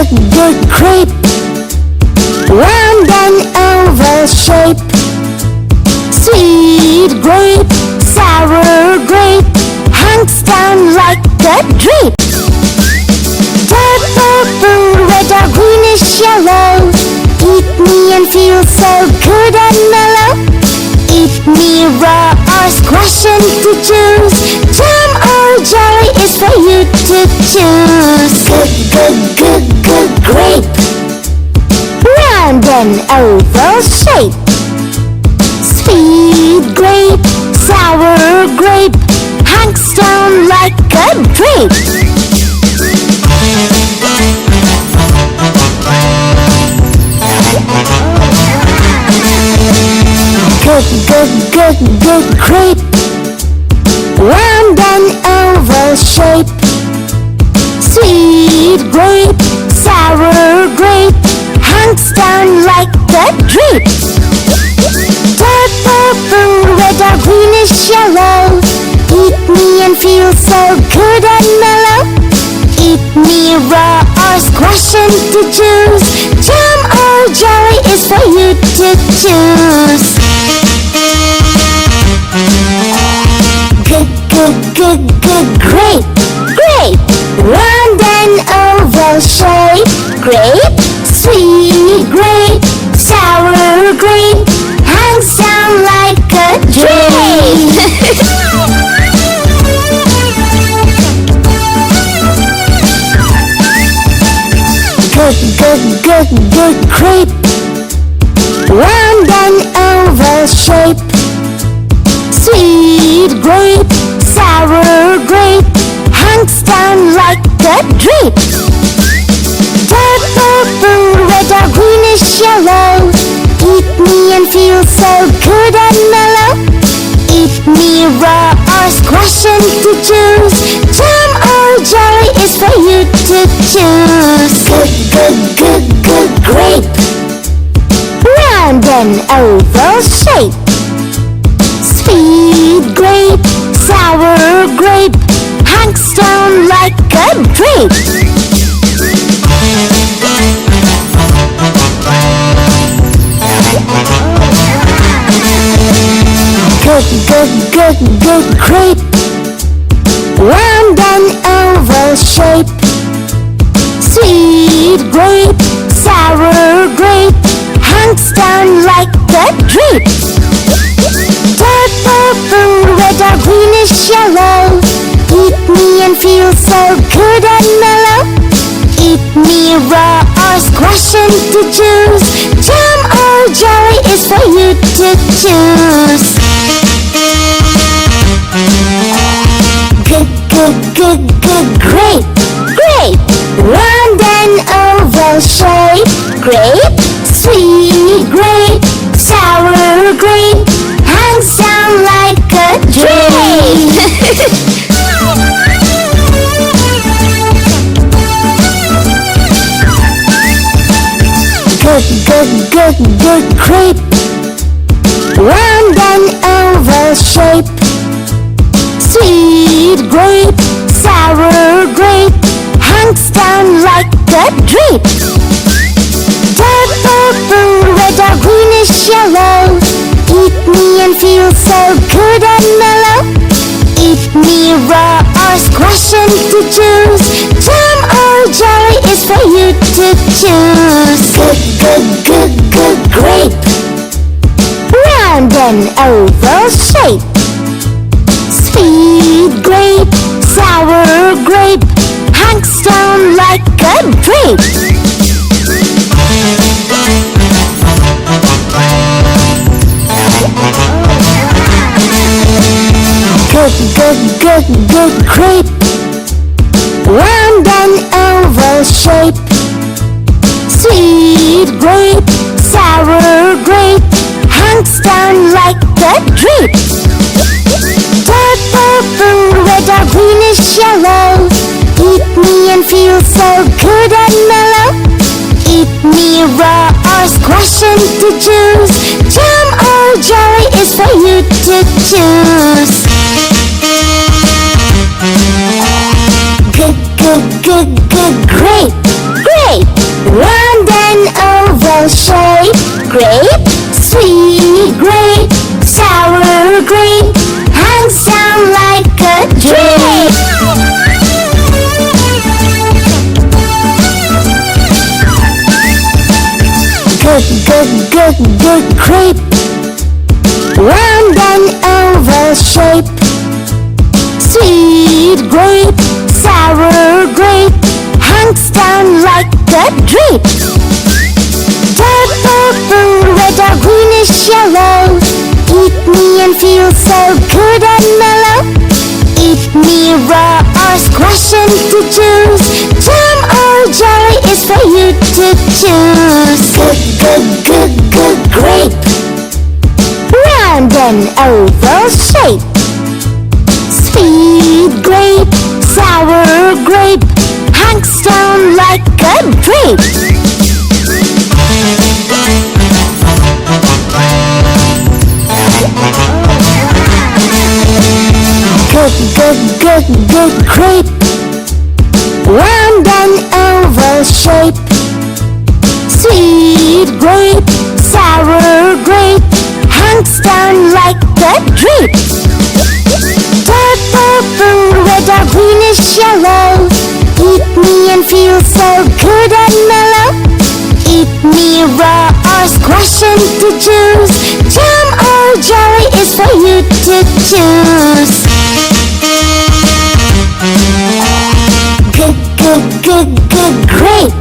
good grape. Round and oval shape. Sweet grape, sour grape, hangs down like a drape. Dark purple, red or greenish yellow. Eat me and feel so good and mellow. Eat me raw or squash into juice. Jam or jelly is for you to choose. Good grape. Round and oval shape. Sweet grape, sour grape, hangs down like a drape. Good grape. Round and oval shape. Sweet grape, sour grape, hangs down like a drape. Dark purple, red or greenish yellow. Eat me and feel so good and mellow. Eat me raw or squash into juice. Jam or jelly is for you to choose. Good grape. Grape. Round and oval shape. Grape. Sweet grape, sour grape, hangs down like a drape. Good grape. Round and oval shape. Sweet grape, sour grape, hangs down like a drape. Dark purple, red or greenish yellow. Eat me and feel so good and mellow. Eat me raw or squash into juice. Jam or jelly is for you to choose. Good grape. Round and oval shape. Sweet grape, sour grape, hangs down like a drape. Good grape. Round and oval shape. Sweet grape, sour grape, hangs down like a drape. Dark purple, red or greenish yellow. Eat me and feel so good and mellow. Eat me raw or squash into juice. Jam or jelly is for you to choose. Good grape. Grape. Round and oval shape. Grape. Sweet grape, sour grape, hangs down like a drape. Good grape. Round and oval shape. Sweet grape, sour grape, hangs down like a drape. Dark purple, red or greenish yellow. Eat me and feel so good and mellow. Eat me raw or squash into juice. Jam or jelly is for you to choose. Good grape. Round and oval shape. Sweet grape, sour grape, hangs down like a drape. Good grape. Round and oval shape. Sweet grape, sour grape, hangs down like a drape. Dark purple, red or greenish yellow. Eat me and feel so good and mellow. Eat me raw or squash into juice. Jam or jelly is for you to choose. Good grape. shape. Grape, sweet grape, sour grape, hangs down like a drape. Good grape, round and oval shape. Sweet grape, sour grape, hangs down like a drape. Purple, blue, red or greenish yellow, eat me and feel so good and mellow. Eat me raw or squash into juice, jam or jelly is for you to choose. Good grape, round and oval shape. Sweet grape, sour grape, hangs down like a drape. Good grape, round and oval shape. Sweet grape, sour grape, hangs down like a drape. Purple, blue, red or greenish yellow, eat me and feel so good and mellow. Eat me raw or squash into juice, jam or jelly is for you to choose. Good grape,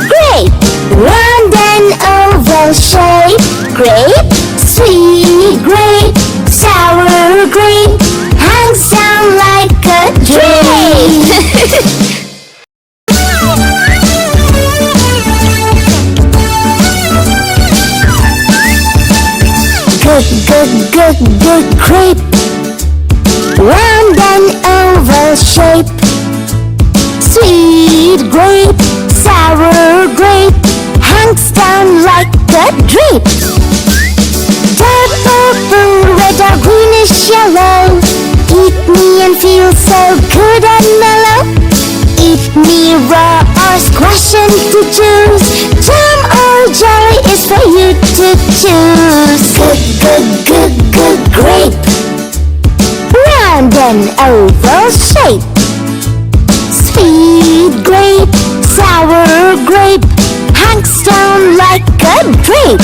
grape, round and oval shape. Grape, sweet grape, sour grape, hangs down like a drape. Good grape, round and oval shape. Sweet grape, sour grape, hangs down like a drape. Purple, blue, red or greenish yellow, eat me and feel so good and mellow. Eat me raw or squash into juice, jam or jelly is for you to choose. Good grape, round and oval shape. Sweet grape, sour grape, hangs down like a drape.